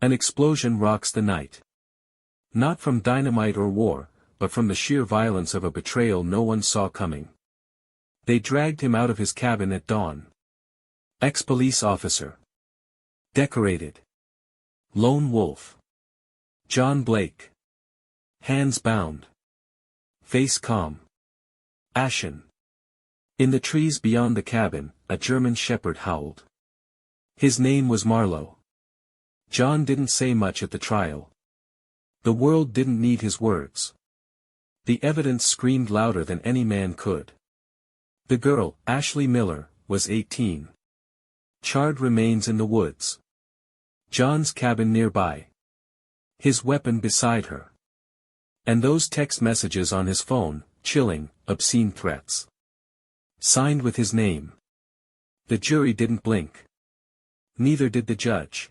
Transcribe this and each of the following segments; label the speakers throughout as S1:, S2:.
S1: An explosion rocks the night. Not from dynamite or war, but from the sheer violence of a betrayal no one saw coming. They dragged him out of his cabin at dawn. Ex-police officer. Decorated. Lone wolf. John Blake. Hands bound. Face calm. Ashen. In the trees beyond the cabin, a German shepherd howled. His name was Marlowe. John didn't say much at the trial. The world didn't need his words. The evidence screamed louder than any man could. The girl, Ashley Miller, was 18. Charred remains in the woods. John's cabin nearby. His weapon beside her. And those text messages on his phone, chilling, obscene threats. Signed with his name. The jury didn't blink. Neither did the judge.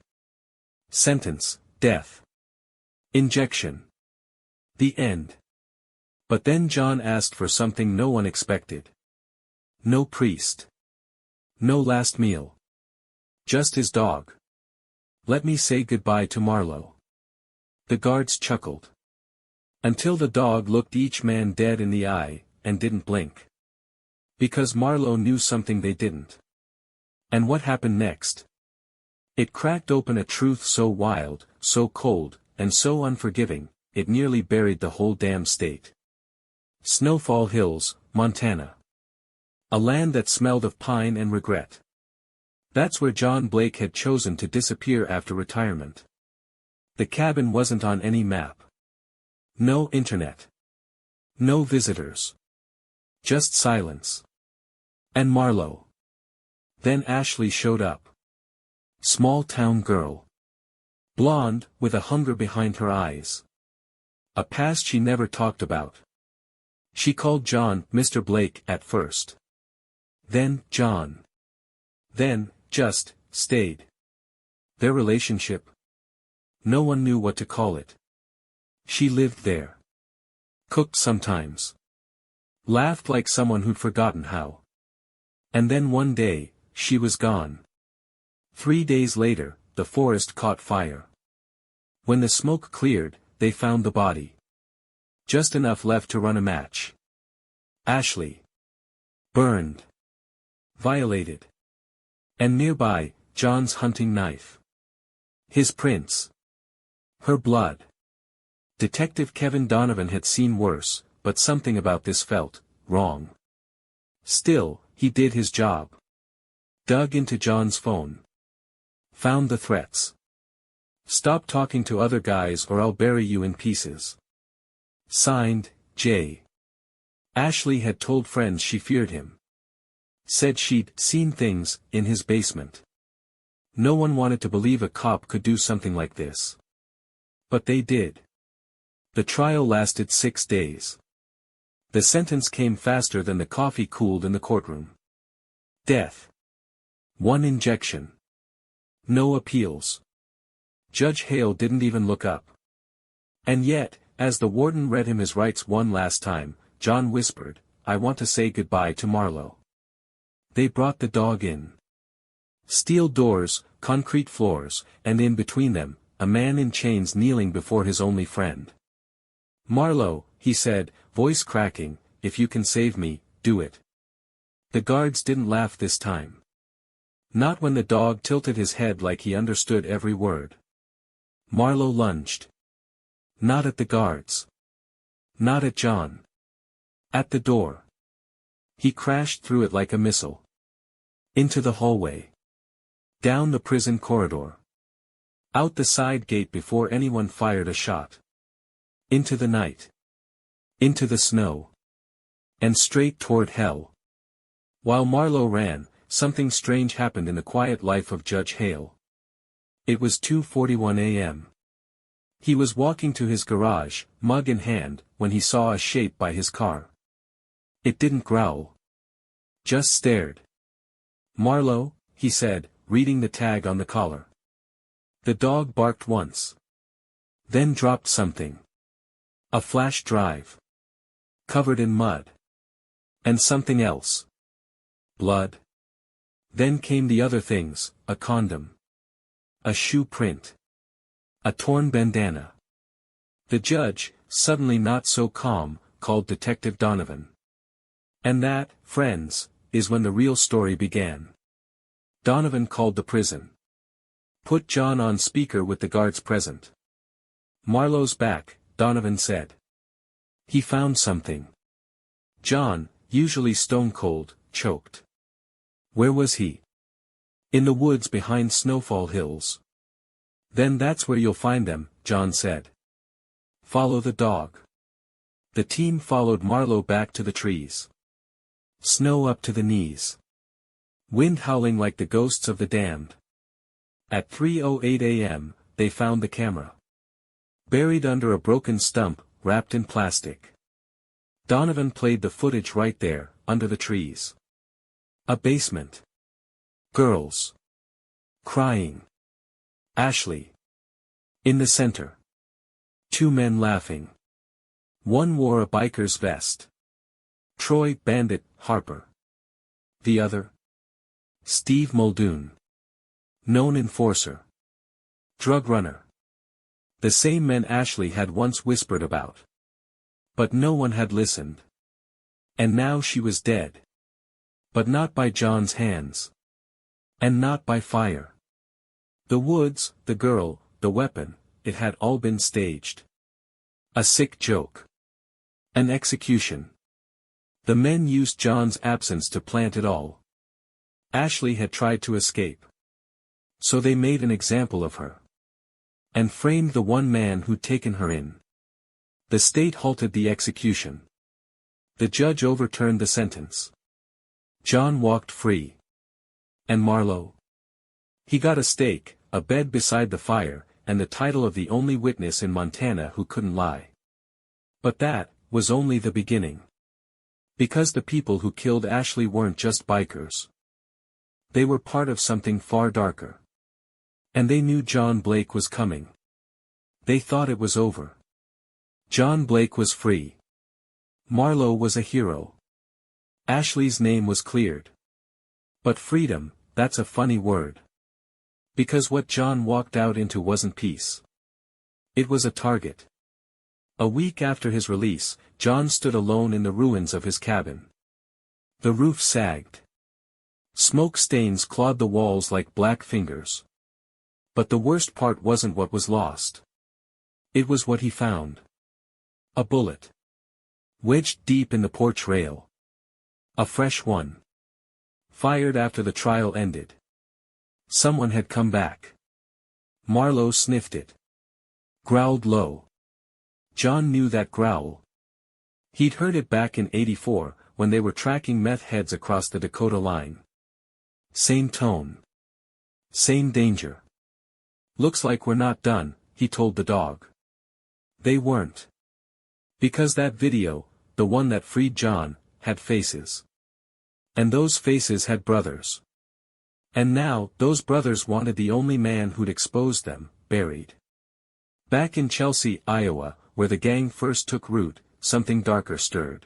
S1: Sentence, death. Injection. The end. But then John asked for something no one expected. No priest. No last meal. Just his dog. Let me say goodbye to Marlowe. The guards chuckled. Until the dog looked each man dead in the eye, and didn't blink. Because Marlowe knew something they didn't. And what happened next? It cracked open a truth so wild, so cold, and so unforgiving, it nearly buried the whole damn state. Snowfall Hills, Montana. A land that smelled of pine and regret. That's where John Blake had chosen to disappear after retirement. The cabin wasn't on any map. No internet. No visitors. Just silence. And Marlowe. Then Ashley showed up. Small town girl. Blonde, with a hunger behind her eyes. A past she never talked about. She called John Mr. Blake at first. Then, John. Then, just, stayed. Their relationship? No one knew what to call it. She lived there. Cooked sometimes. Laughed like someone who'd forgotten how. And then one day, she was gone. 3 days later, the forest caught fire. When the smoke cleared, they found the body. Just enough left to run a match. Ashley. Burned. Violated. And nearby, John's hunting knife. His prints. Her blood. Detective Kevin Donovan had seen worse, but something about this felt wrong. Still, he did his job. Dug into John's phone. Found the threats. Stop talking to other guys or I'll bury you in pieces. Signed, J. Ashley had told friends she feared him. Said she'd seen things in his basement. No one wanted to believe a cop could do something like this. But they did. The trial lasted 6 days. The sentence came faster than the coffee cooled in the courtroom. Death. 1 injection. No appeals. Judge Hale didn't even look up. And yet, as the warden read him his rights one last time, John whispered, "I want to say goodbye to Marlowe." They brought the dog in. Steel doors, concrete floors, and in between them, a man in chains kneeling before his only friend. "Marlowe," he said, voice cracking, "if you can save me, do it." The guards didn't laugh this time. Not when the dog tilted his head like he understood every word. Marlowe lunged. Not at the guards. Not at John. At the door. He crashed through it like a missile. Into the hallway. Down the prison corridor. Out the side gate before anyone fired a shot. Into the night. Into the snow. And straight toward hell. While Marlowe ran, something strange happened in the quiet life of Judge Hale. It was 2:41 a.m. He was walking to his garage, mug in hand, when he saw a shape by his car. It didn't growl. Just stared. "Marlowe," he said, reading the tag on the collar. The dog barked once. Then dropped something. A flash drive. Covered in mud. And something else. Blood. Then came the other things, a condom. A shoe print. A torn bandana. The judge, suddenly not so calm, called Detective Donovan. And that, friends, is when the real story began. Donovan called the prison. Put John on speaker with the guards present. Marlowe's back, Donovan said. He found something. John, usually stone-cold, choked. Where was he? In the woods behind Snowfall Hills. Then that's where you'll find them, John said. Follow the dog. The team followed Marlowe back to the trees. Snow up to the knees. Wind howling like the ghosts of the damned. At 3:08 a.m., they found the camera. Buried under a broken stump, wrapped in plastic. Donovan played the footage right there, under the trees. A basement. Girls. Crying. Ashley. In the center. Two men laughing. One wore a biker's vest. Troy Bandit Harper. The other? Steve Muldoon. Known enforcer. Drug runner. The same men Ashley had once whispered about. But no one had listened. And now she was dead. But not by John's hands. And not by fire. The woods, the girl, the weapon, it had all been staged. A sick joke. An execution. The men used John's absence to plant it all. Ashley had tried to escape. So they made an example of her. And framed the one man who'd taken her in. The state halted the execution. The judge overturned the sentence. John walked free. And Marlowe? He got a stake, a bed beside the fire, and the title of the only witness in Montana who couldn't lie. But that was only the beginning. Because the people who killed Ashley weren't just bikers. They were part of something far darker. And they knew John Blake was coming. They thought it was over. John Blake was free. Marlowe was a hero. Ashley's name was cleared. But freedom, that's a funny word. Because what John walked out into wasn't peace. It was a target. A week after his release, John stood alone in the ruins of his cabin. The roof sagged. Smoke stains clawed the walls like black fingers. But the worst part wasn't what was lost. It was what he found. A bullet. Wedged deep in the porch rail. A fresh one. Fired after the trial ended. Someone had come back. Marlowe sniffed it. Growled low. John knew that growl. He'd heard it back in '84, when they were tracking meth heads across the Dakota line. Same tone. Same danger. Looks like we're not done, he told the dog. They weren't. Because that video, the one that freed John, had faces. And those faces had brothers. And now, those brothers wanted the only man who'd exposed them, buried. Back in Chelsea, Iowa, where the gang first took root, something darker stirred.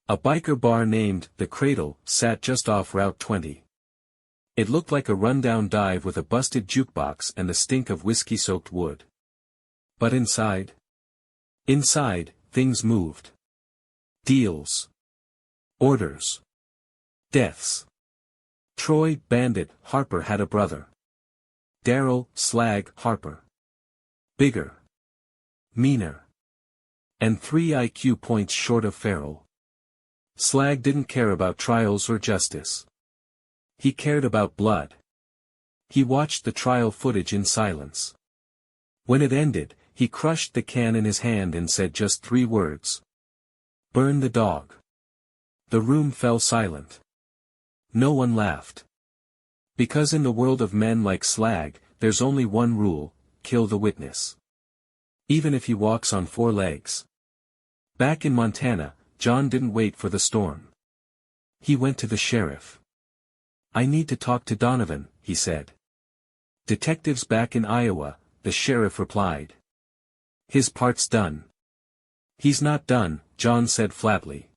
S1: A biker bar named The Cradle sat just off Route 20. It looked like a rundown dive with a busted jukebox and the stink of whiskey-soaked wood. But inside? Inside, things moved. Deals. Orders. Deaths. Troy Bandit Harper had a brother. Daryl Slag Harper. Bigger. Meaner. And 3 IQ points short of feral. Slag didn't care about trials or justice. He cared about blood. He watched the trial footage in silence. When it ended, he crushed the can in his hand and said just 3 words. Burn the dog. The room fell silent. No one laughed. Because in the world of men like Slag, there's only one rule, kill the witness. Even if he walks on 4 legs. Back in Montana, John didn't wait for the storm. He went to the sheriff. I need to talk to Donovan, he said. Detectives back in Iowa, the sheriff replied. His part's done. He's not done, John said flatly.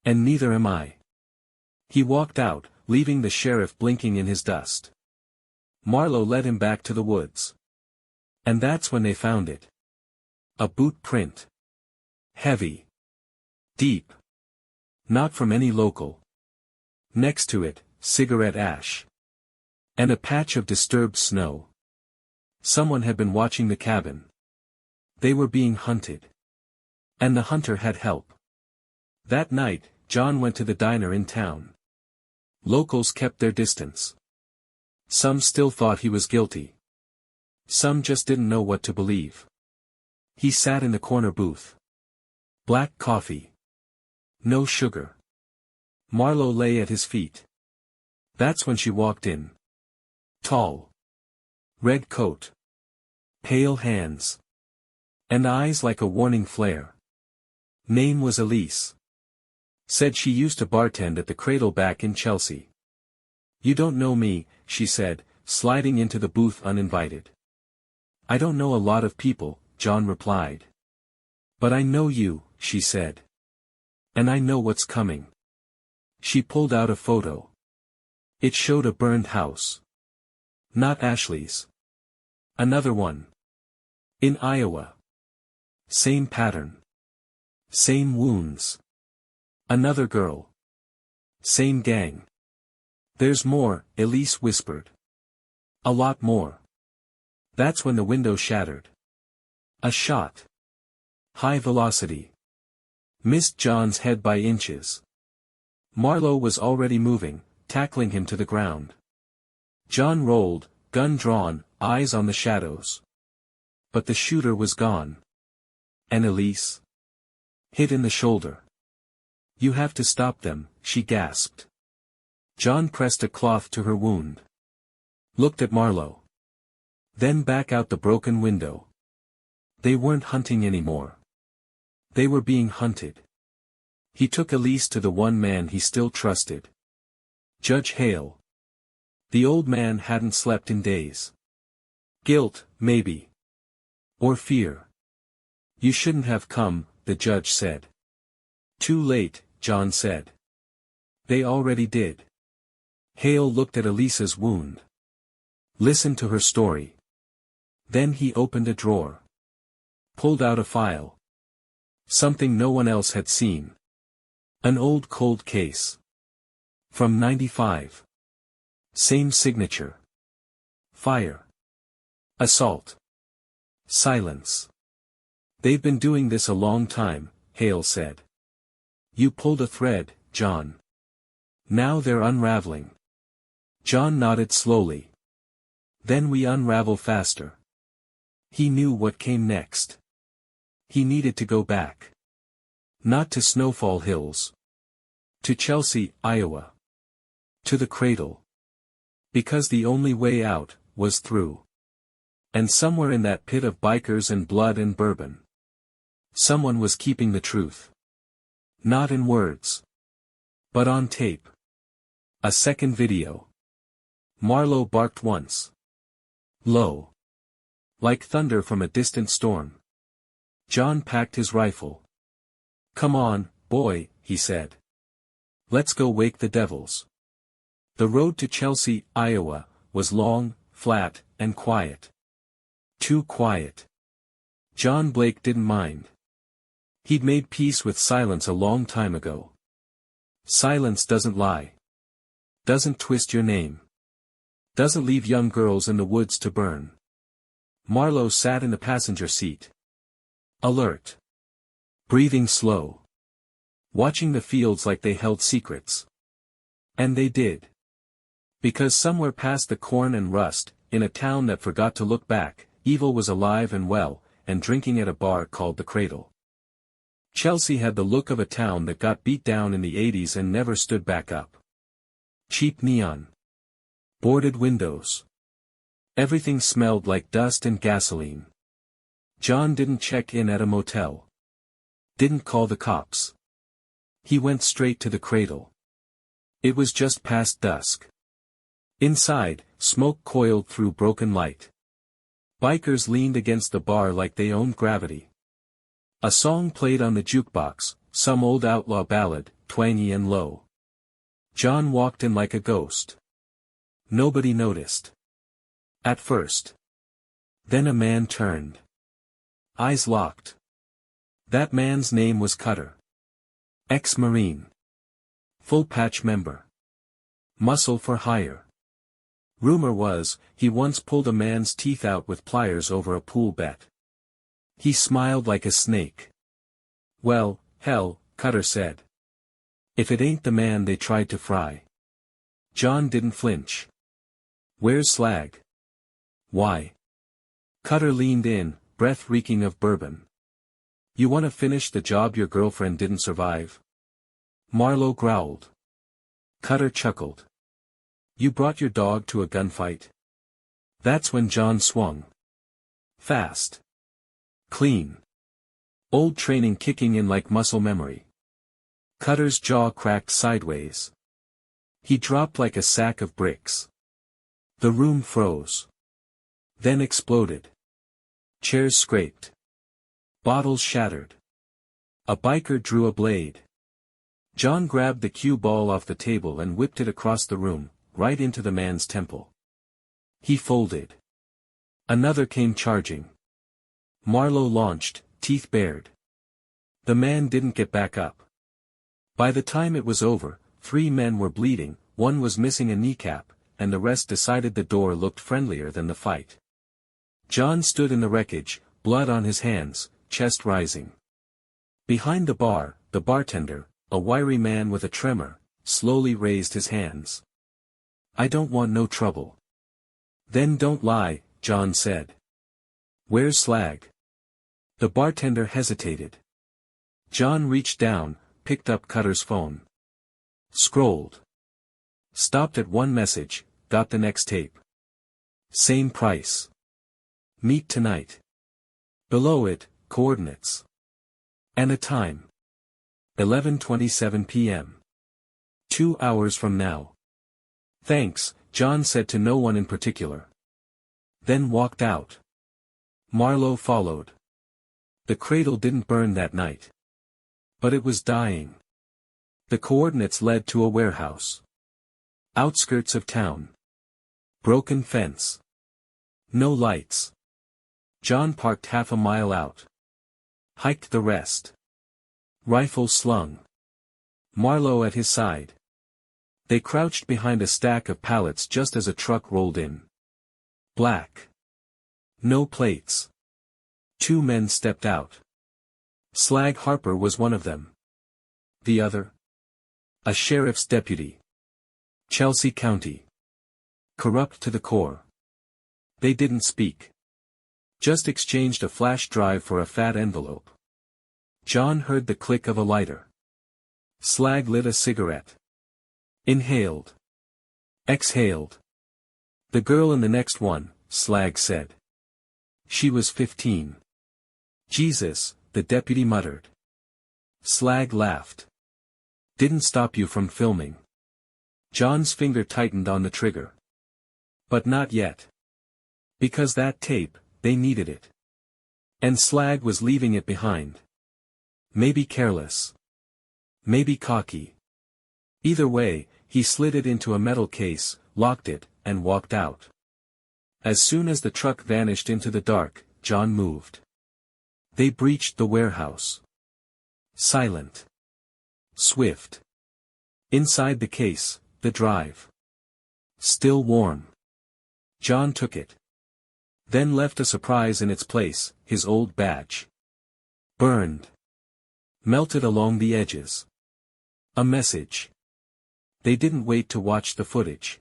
S1: And neither am I. He walked out, leaving the sheriff blinking in his dust. Marlowe led him back to the woods. And that's when they found it. A boot print. Heavy. Deep. Not from any local. Next to it, cigarette ash. And a patch of disturbed snow. Someone had been watching the cabin. They were being hunted. And the hunter had help. That night, John went to the diner in town. Locals kept their distance. Some still thought he was guilty. Some just didn't know what to believe. He sat in the corner booth. Black coffee. No sugar. Marlowe lay at his feet. That's when she walked in. Tall. Red coat. Pale hands. And eyes like a warning flare. Name was Elise. Said she used to bartend at the Cradle back in Chelsea. You don't know me, she said, sliding into the booth uninvited. I don't know a lot of people, John replied. But I know you, she said. And I know what's coming. She pulled out a photo. It showed a burned house. Not Ashley's. Another one. In Iowa. Same pattern. Same wounds. Another girl. Same gang. There's more, Elise whispered. A lot more. That's when the window shattered. A shot. High velocity. Missed John's head by inches. Marlowe was already moving, tackling him to the ground. John rolled, gun drawn, eyes on the shadows. But the shooter was gone. And Elise? Hit in the shoulder. You have to stop them, she gasped. John pressed a cloth to her wound. Looked at Marlowe. Then back out the broken window. They weren't hunting anymore. They were being hunted. He took Elise to the one man he still trusted. Judge Hale. The old man hadn't slept in days. Guilt, maybe. Or fear. You shouldn't have come, the judge said. Too late, John said. They already did. Hale looked at Elisa's wound. Listened to her story. Then he opened a drawer. Pulled out a file. Something no one else had seen. An old cold case. From '95. Same signature. Fire. Assault. Silence. They've been doing this a long time, Hale said. You pulled a thread, John. Now they're unraveling. John nodded slowly. Then we unravel faster. He knew what came next. He needed to go back. Not to Snowfall Hills. To Chelsea, Iowa. To the Cradle. Because the only way out was through. And somewhere in that pit of bikers and blood and bourbon, someone was keeping the truth. Not in words. But on tape. A second video. Marlowe barked once. Low. Like thunder from a distant storm. John packed his rifle. Come on, boy, he said. Let's go wake the devils. The road to Chelsea, Iowa, was long, flat, and quiet. Too quiet. John Blake didn't mind. He'd made peace with silence a long time ago. Silence doesn't lie. Doesn't twist your name. Doesn't leave young girls in the woods to burn. Marlowe sat in the passenger seat. Alert. Breathing slow. Watching the fields like they held secrets. And they did. Because somewhere past the corn and rust, in a town that forgot to look back, evil was alive and well, and drinking at a bar called the Cradle. Chelsea had the look of a town that got beat down in the '80s and never stood back up. Cheap neon. Boarded windows. Everything smelled like dust and gasoline. John didn't check in at a motel. Didn't call the cops. He went straight to the Cradle. It was just past dusk. Inside, smoke coiled through broken light. Bikers leaned against the bar like they owned gravity. A song played on the jukebox, some old outlaw ballad, twangy and low. John walked in like a ghost. Nobody noticed. At first. Then a man turned. Eyes locked. That man's name was Cutter. Ex-Marine. Full patch member. Muscle for hire. Rumor was, he once pulled a man's teeth out with pliers over a pool bet. He smiled like a snake. Well, hell, Cutter said. If it ain't the man they tried to fry. John didn't flinch. Where's Slag? Why? Cutter leaned in, breath reeking of bourbon. You wanna finish the job your girlfriend didn't survive? Marlowe growled. Cutter chuckled. You brought your dog to a gunfight? That's when John swung. Fast. Clean. Old training kicking in like muscle memory. Cutter's jaw cracked sideways. He dropped like a sack of bricks. The room froze. Then exploded. Chairs scraped. Bottles shattered. A biker drew a blade. John grabbed the cue ball off the table and whipped it across the room, right into the man's temple. He folded. Another came charging. Marlowe launched, teeth bared. The man didn't get back up. By the time it was over, 3 men were bleeding, 1 was missing a kneecap, and the rest decided the door looked friendlier than the fight. John stood in the wreckage, blood on his hands, chest rising. Behind the bar, the bartender, a wiry man with a tremor, slowly raised his hands. I don't want no trouble. Then don't lie, John said. Where's Slag? The bartender hesitated. John reached down, picked up Cutter's phone. Scrolled. Stopped at 1 message, got the next tape. Same price. Meet tonight. Below it, coordinates. And a time. 11:27 p.m. 2 hours from now. Thanks, John said to no one in particular. Then walked out. Marlowe followed. The cradle didn't burn that night. But it was dying. The coordinates led to a warehouse. Outskirts of town. Broken fence. No lights. John parked half a mile out. Hiked the rest. Rifle slung. Marlowe at his side. They crouched behind a stack of pallets just as a truck rolled in. Black. No plates. 2 men stepped out. Slag Harper was one of them. The other? A sheriff's deputy. Chelsea County. Corrupt to the core. They didn't speak. Just exchanged a flash drive for a fat envelope. John heard the click of a lighter. Slag lit a cigarette. Inhaled. Exhaled. The girl in the next one, Slag said. She was 15. Jesus, the deputy muttered. Slag laughed. Didn't stop you from filming. John's finger tightened on the trigger. But not yet. Because that tape, they needed it. And Slag was leaving it behind. Maybe careless. Maybe cocky. Either way, he slid it into a metal case, locked it, and walked out. As soon as the truck vanished into the dark, John moved. They breached the warehouse. Silent. Swift. Inside the case, the drive. Still warm. John took it. Then left a surprise in its place, his old badge. Burned. Melted along the edges. A message. They didn't wait to watch the footage.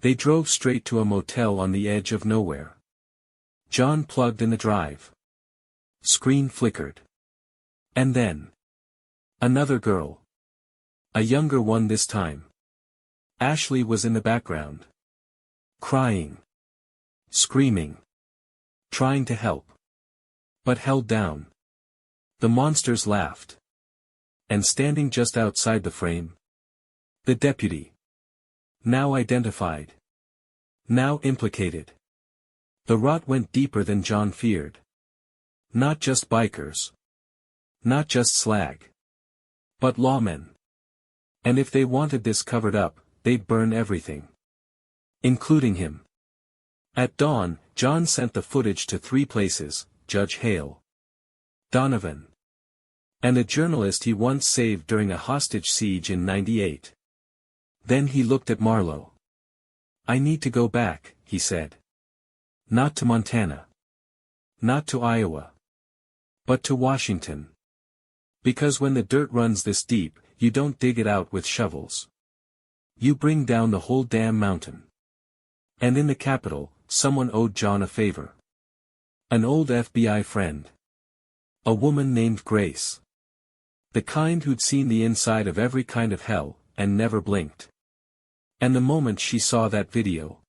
S1: They drove straight to a motel on the edge of nowhere. John plugged in the drive. Screen flickered. And then. Another girl. A younger one this time. Ashley was in the background. Crying. Screaming. Trying to help. But held down. The monsters laughed. And standing just outside the frame. The deputy. Now identified. Now implicated. The rot went deeper than John feared. Not just bikers. Not just Slag. But lawmen. And if they wanted this covered up, they'd burn everything. Including him. At dawn, John sent the footage to 3 places: Judge Hale, Donovan, and a journalist he once saved during a hostage siege in '98. Then he looked at Marlowe. "I need to go back," he said. "Not to Montana. Not to Iowa. But to Washington. Because when the dirt runs this deep, you don't dig it out with shovels. You bring down the whole damn mountain." And in the Capitol, someone owed John a favor. An old FBI friend. A woman named Grace. The kind who'd seen the inside of every kind of hell, and never blinked. And the moment she saw that video,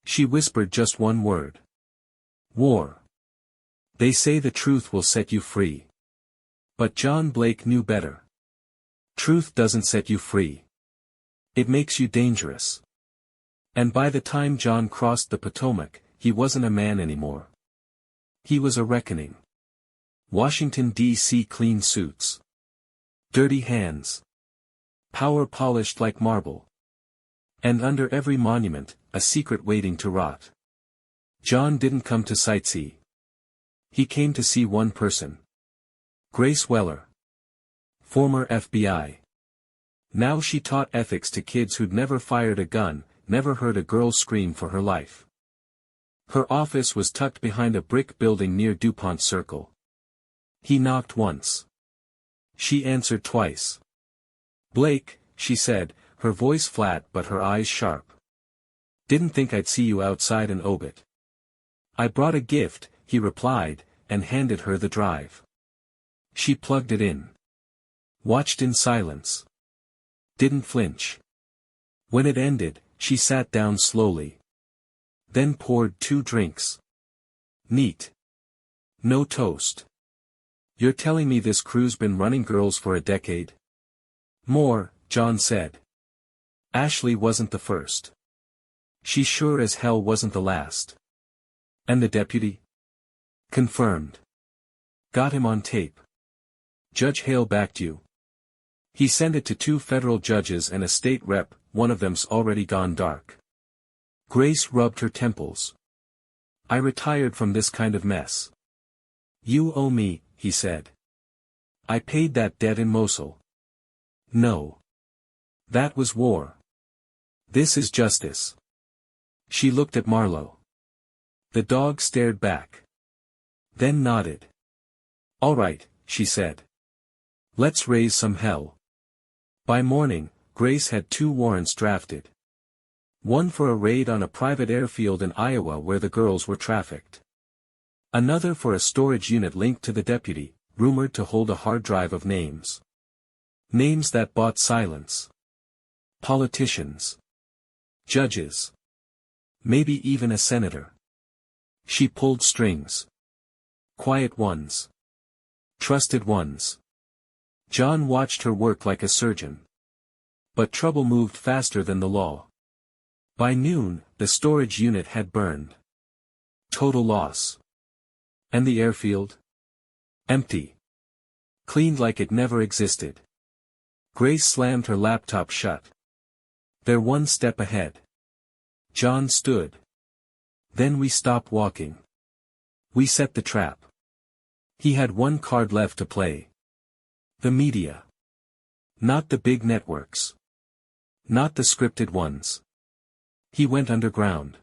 S1: she whispered just one word. "War. They say the truth will set you free." But John Blake knew better. Truth doesn't set you free. It makes you dangerous. And by the time John crossed the Potomac, he wasn't a man anymore. He was a reckoning. Washington, D.C. clean suits. Dirty hands. Power polished like marble. And under every monument, a secret waiting to rot. John didn't come to sightsee. He came to see one person. Grace Weller. Former FBI. Now she taught ethics to kids who'd never fired a gun, never heard a girl scream for her life. Her office was tucked behind a brick building near DuPont Circle. He knocked once. She answered twice. "Blake," she said, her voice flat but her eyes sharp. "Didn't think I'd see you outside an obit." "I brought a gift," he replied, and handed her the drive. She plugged it in. Watched in silence. Didn't flinch. When it ended, she sat down slowly. Then poured 2 drinks. "Neat. No toast. You're telling me this crew's been running girls for a decade?" "More," John said. "Ashley wasn't the first. She sure as hell wasn't the last." "And the deputy?" "Confirmed. Got him on tape. Judge Hale backed you. He sent it to 2 federal judges and a state rep, one of them's already gone dark." Grace rubbed her temples. "I retired from this kind of mess." "You owe me," he said. "I paid that debt in Mosul." "No. That was war. This is justice." She looked at Marlowe. The dog stared back. Then nodded. "All right," she said. "Let's raise some hell." By morning, Grace had 2 warrants drafted. One for a raid on a private airfield in Iowa where the girls were trafficked. Another for a storage unit linked to the deputy, rumored to hold a hard drive of names. Names that bought silence. Politicians. Judges. Maybe even a senator. She pulled strings. Quiet ones. Trusted ones. John watched her work like a surgeon. But trouble moved faster than the law. By noon, the storage unit had burned. Total loss. And the airfield? Empty. Cleaned like it never existed. Grace slammed her laptop shut. They're one step ahead. John stood. Then we stopped walking. We set the trap. He had one card left to play. The media. Not the big networks. Not the scripted ones. He went underground.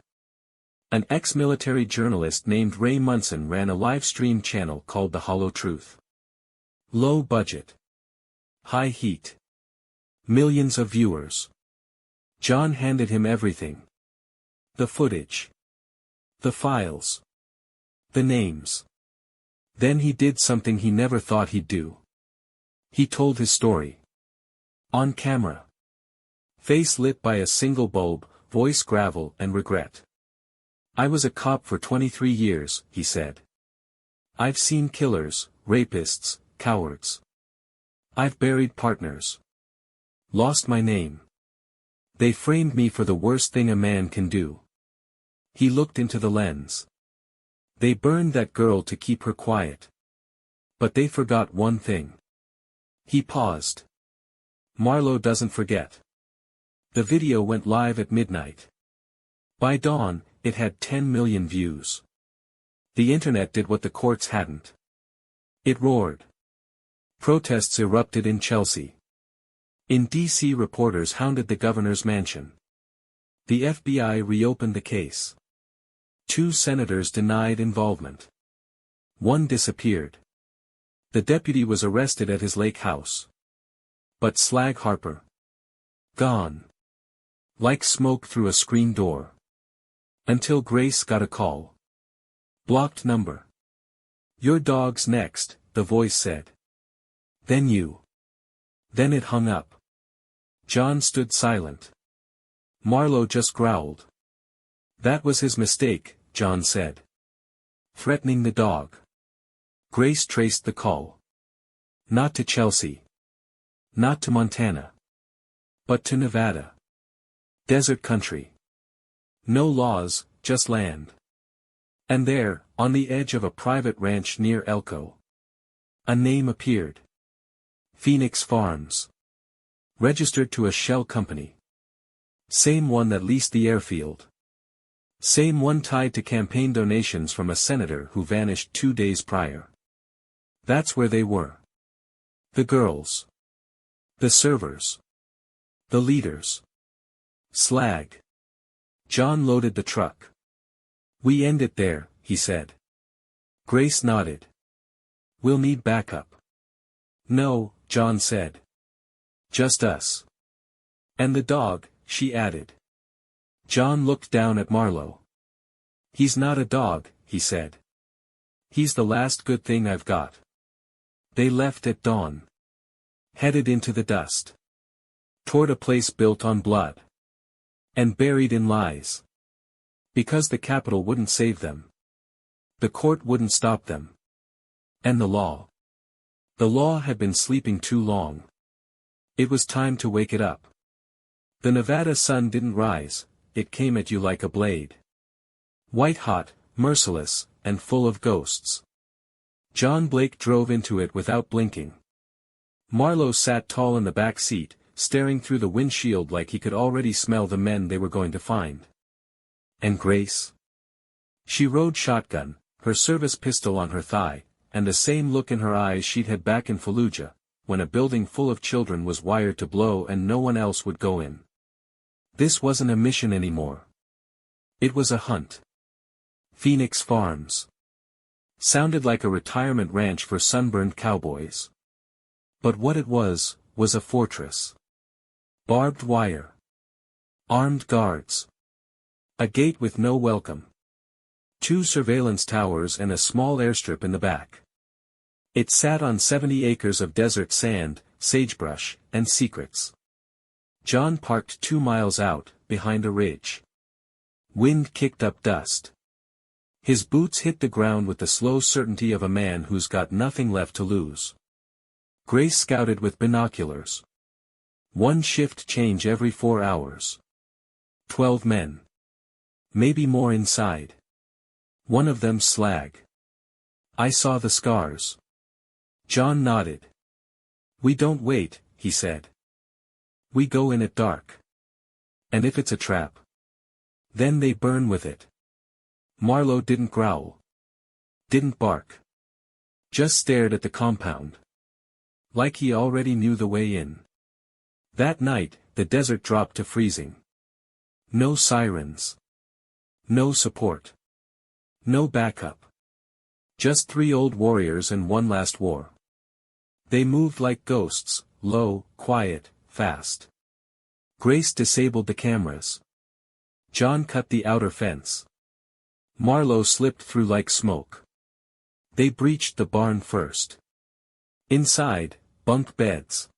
S1: An ex-military journalist named Ray Munson ran a live-stream channel called The Hollow Truth. Low budget. High heat. Millions of viewers. John handed him everything. The footage. The files. The names. Then he did something he never thought he'd do. He told his story. On camera. Face lit by a single bulb, voice gravel and regret. "I was a cop for 23 years, he said. I've seen killers, rapists, cowards. I've buried partners. Lost my name. They framed me for the worst thing a man can do." He looked into the lens. They burned that girl to keep her quiet. But they forgot one thing. He paused. Marlowe doesn't forget. The video went live at midnight. By dawn, it had 10 million views. The internet did what the courts hadn't. It roared. Protests erupted in Chelsea. In D.C. reporters hounded the governor's mansion. The FBI reopened the case. 2 senators denied involvement. 1 disappeared. The deputy was arrested at his lake house. But Slag Harper? Gone. Like smoke through a screen door. Until Grace got a call. Blocked number. Your dog's next, the voice said. Then you. Then it hung up. John stood silent. Marlowe just growled. That was his mistake, John said. Threatening the dog. Grace traced the call. Not to Chelsea. Not to Montana. But to Nevada. Desert country. No laws, just land. And there, on the edge of a private ranch near Elko, a name appeared. Phoenix Farms. Registered to a shell company. Same one that leased the airfield. Same one tied to campaign donations from a senator who vanished 2 days prior. That's where they were. The girls. The servers. The leaders. Slag. John loaded the truck. We end it there, he said. Grace nodded. We'll need backup. No, John said. Just us. And the dog, she added. John looked down at Marlowe. He's not a dog, he said. He's the last good thing I've got. They left at dawn. Headed into the dust. Toward a place built on blood. And buried in lies. Because the capital wouldn't save them. The court wouldn't stop them. And the law. The law had been sleeping too long. It was time to wake it up. The Nevada sun didn't rise, it came at you like a blade. White hot, merciless, and full of ghosts. John Blake drove into it without blinking. Marlowe sat tall in the back seat, staring through the windshield like he could already smell the men they were going to find. And Grace? She rode shotgun, her service pistol on her thigh, and the same look in her eyes she'd had back in Fallujah, when a building full of children was wired to blow and no one else would go in. This wasn't a mission anymore. It was a hunt. Phoenix Farms. Sounded like a retirement ranch for sunburned cowboys. But what it was a fortress. Barbed wire. Armed guards. A gate with no welcome. 2 surveillance towers and a small airstrip in the back. It sat on 70 acres of desert sand, sagebrush, and secrets. John parked 2 miles out, behind a ridge. Wind kicked up dust. His boots hit the ground with the slow certainty of a man who's got nothing left to lose. Grace scouted with binoculars. 1 shift change every 4 hours. 12 men. Maybe more inside. One of them Slag. I saw the scars. John nodded. We don't wait, he said. We go in at dark. And if it's a trap, then they burn with it. Marlowe didn't growl. Didn't bark. Just stared at the compound. Like he already knew the way in. That night, the desert dropped to freezing. No sirens. No support. No backup. Just 3 old warriors and one last war. They moved like ghosts, low, quiet, fast. Grace disabled the cameras. John cut the outer fence. Marlowe slipped through like smoke. They breached the barn first. Inside, bunk beds.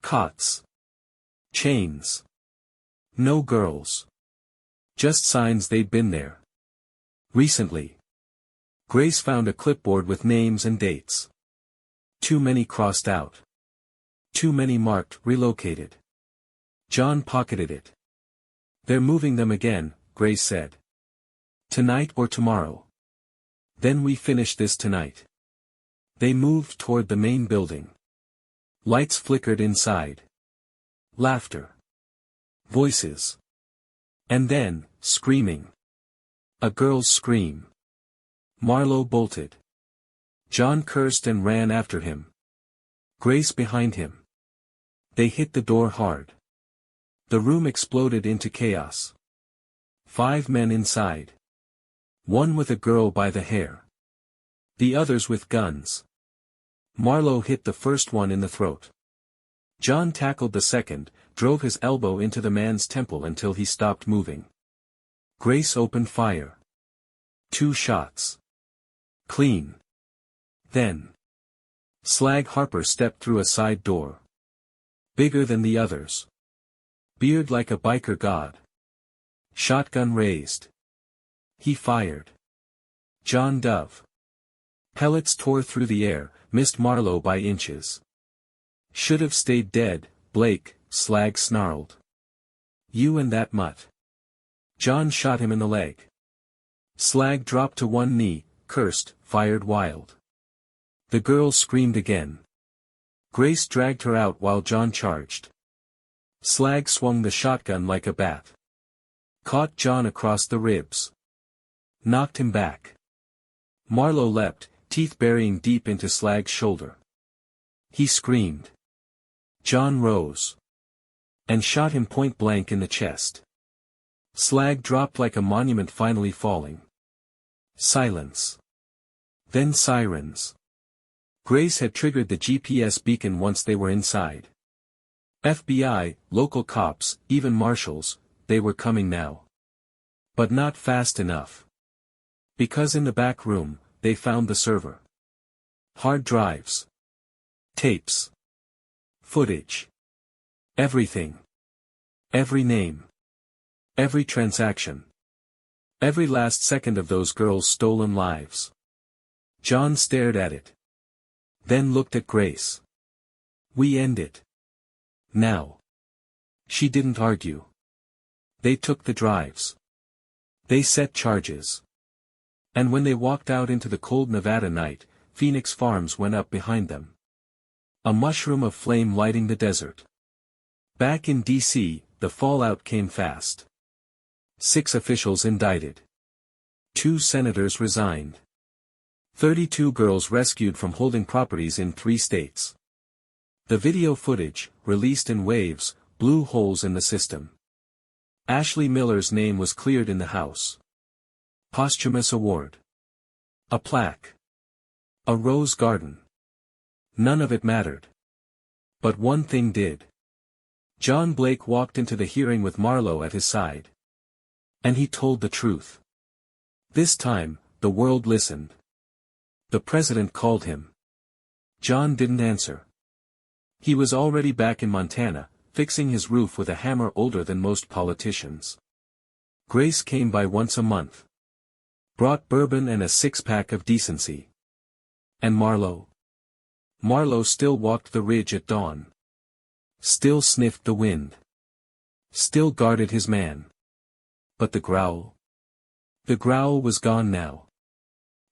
S1: Cots. Chains. No girls. Just signs they'd been there. Recently. Grace found a clipboard with names and dates. Too many crossed out. Too many marked relocated. John pocketed it. They're moving them again, Grace said. Tonight or tomorrow. Then we finish this tonight. They moved toward the main building. Lights flickered inside. Laughter. Voices. And then, screaming. A girl's scream. Marlowe bolted. John cursed and ran after him. Grace behind him. They hit the door hard. The room exploded into chaos. 5 men inside. One with a girl by the hair. The others with guns. Marlowe hit the first one in the throat. John tackled the second, drove his elbow into the man's temple until he stopped moving. Grace opened fire. 2 shots. Clean. Then. Slag Harper stepped through a side door. Bigger than the others. Beard like a biker god. Shotgun raised. He fired. John Dove. Pellets tore through the air, missed Marlowe by inches. Should have stayed dead, Blake, Slag snarled. You and that mutt. John shot him in the leg. Slag dropped to one knee, cursed, fired wild. The girl screamed again. Grace dragged her out while John charged. Slag swung the shotgun like a bat. Caught John across the ribs. Knocked him back. Marlowe leapt, teeth burying deep into Slag's shoulder. He screamed. John rose. And shot him point blank in the chest. Slag dropped like a monument finally falling. Silence. Then sirens. Grace had triggered the GPS beacon once they were inside. FBI, local cops, even marshals, they were coming now. But not fast enough. Because in the back room, they found the server. Hard drives. Tapes. Footage. Everything. Every name. Every transaction. Every last second of those girls' stolen lives. John stared at it. Then looked at Grace. We end it. Now. She didn't argue. They took the drives. They set charges. And when they walked out into the cold Nevada night, Phoenix Farms went up behind them. A mushroom of flame lighting the desert. Back in D.C., the fallout came fast. 6 officials indicted. 2 senators resigned. 32 girls rescued from holding properties in 3 states. The video footage, released in waves, blew holes in the system. Ashley Miller's name was cleared in the House. Posthumous award. A plaque. A rose garden. None of it mattered. But one thing did. John Blake walked into the hearing with Marlowe at his side. And he told the truth. This time, the world listened. The president called him. John didn't answer. He was already back in Montana, fixing his roof with a hammer older than most politicians. Grace came by once a month. Brought bourbon and a 6-pack of decency. And Marlowe? Marlowe still walked the ridge at dawn. Still sniffed the wind. Still guarded his man. But the growl? The growl was gone now.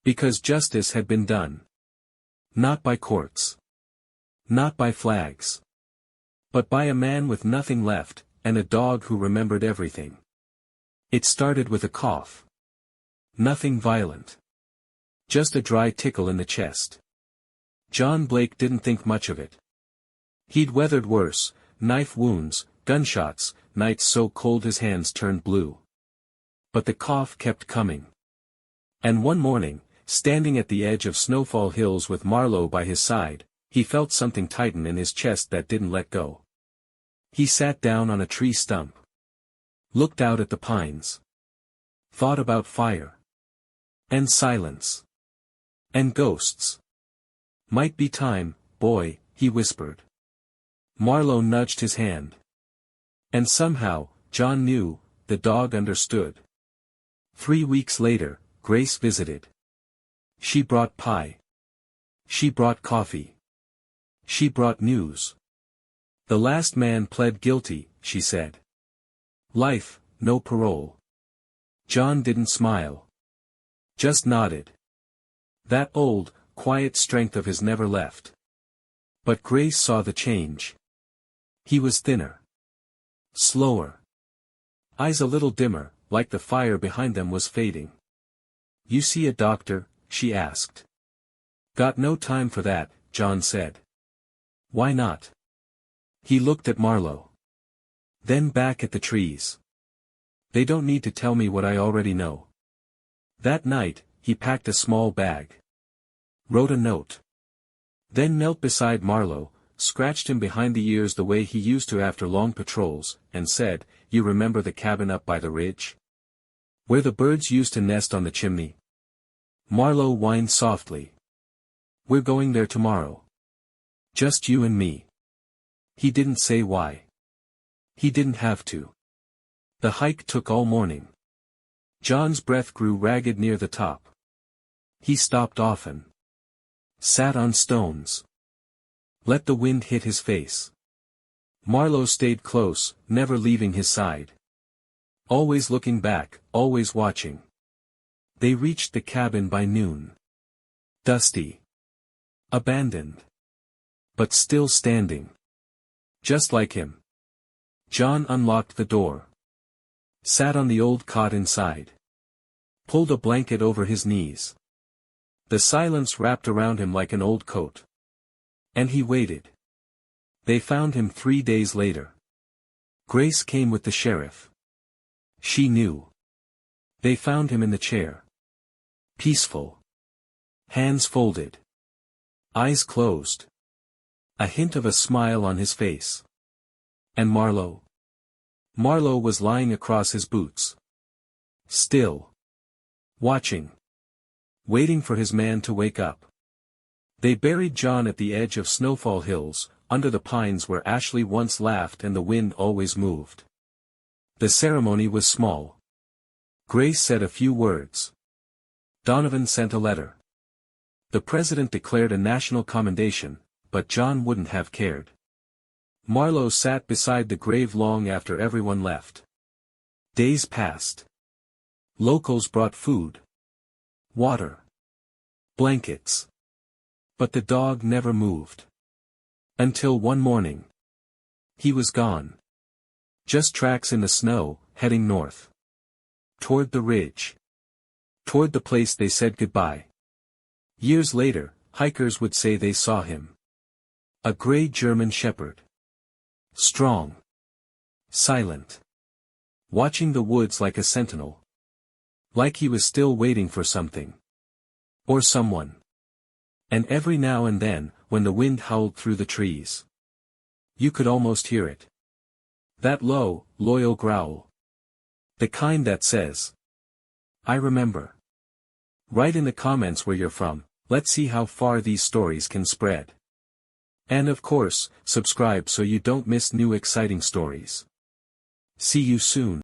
S1: Because justice had been done. Not by courts. Not by flags. But by a man with nothing left, and a dog who remembered everything. It started with a cough. Nothing violent. Just a dry tickle in the chest. John Blake didn't think much of it. He'd weathered worse, knife wounds, gunshots, nights so cold his hands turned blue. But the cough kept coming. And one morning, standing at the edge of Snowfall Hills with Marlowe by his side, he felt something tighten in his chest that didn't let go. He sat down on a tree stump. Looked out at the pines. Thought about fire. And silence. And ghosts. Might be time, boy, he whispered. Marlowe nudged his hand. And somehow, John knew, the dog understood. 3 weeks later, Grace visited. She brought pie. She brought coffee. She brought news. The last man pled guilty, she said. Life, no parole. John didn't smile. Just nodded. That old, quiet strength of his never left. But Grace saw the change. He was thinner. Slower. Eyes a little dimmer, like the fire behind them was fading. You see a doctor? She asked. Got no time for that, John said. Why not? He looked at Marlowe. Then back at the trees. They don't need to tell me what I already know. That night, he packed a small bag. Wrote a note. Then knelt beside Marlowe, scratched him behind the ears the way he used to after long patrols, and said, You remember the cabin up by the ridge? Where the birds used to nest on the chimney? Marlowe whined softly. We're going there tomorrow. Just you and me. He didn't say why. He didn't have to. The hike took all morning. John's breath grew ragged near the top. He stopped often. Sat on stones. Let the wind hit his face. Marlowe stayed close, never leaving his side. Always looking back, always watching. They reached the cabin by noon. Dusty. Abandoned. But still standing. Just like him. John unlocked the door. Sat on the old cot inside. Pulled a blanket over his knees. The silence wrapped around him like an old coat. And he waited. They found him 3 days later. Grace came with the sheriff. She knew. They found him in the chair. Peaceful. Hands folded. Eyes closed. A hint of a smile on his face. And Marlowe? Marlowe was lying across his boots. Still. Watching. Waiting for his man to wake up. They buried John at the edge of Snowfall Hills, under the pines where Ashley once laughed and the wind always moved. The ceremony was small. Grace said a few words. Donovan sent a letter. The president declared a national commendation, but John wouldn't have cared. Marlowe sat beside the grave long after everyone left. Days passed. Locals brought food. Water. Blankets. But the dog never moved. Until one morning. He was gone. Just tracks in the snow, heading north. Toward the ridge. Toward the place they said goodbye. Years later, hikers would say they saw him. A gray German shepherd. Strong. Silent. Watching the woods like a sentinel. Like he was still waiting for something. Or someone. And every now and then, when the wind howled through the trees. You could almost hear it. That low, loyal growl. The kind that says, I remember. Write in the comments where you're from, let's see how far these stories can spread. And of course, subscribe so you don't miss new exciting stories. See you soon.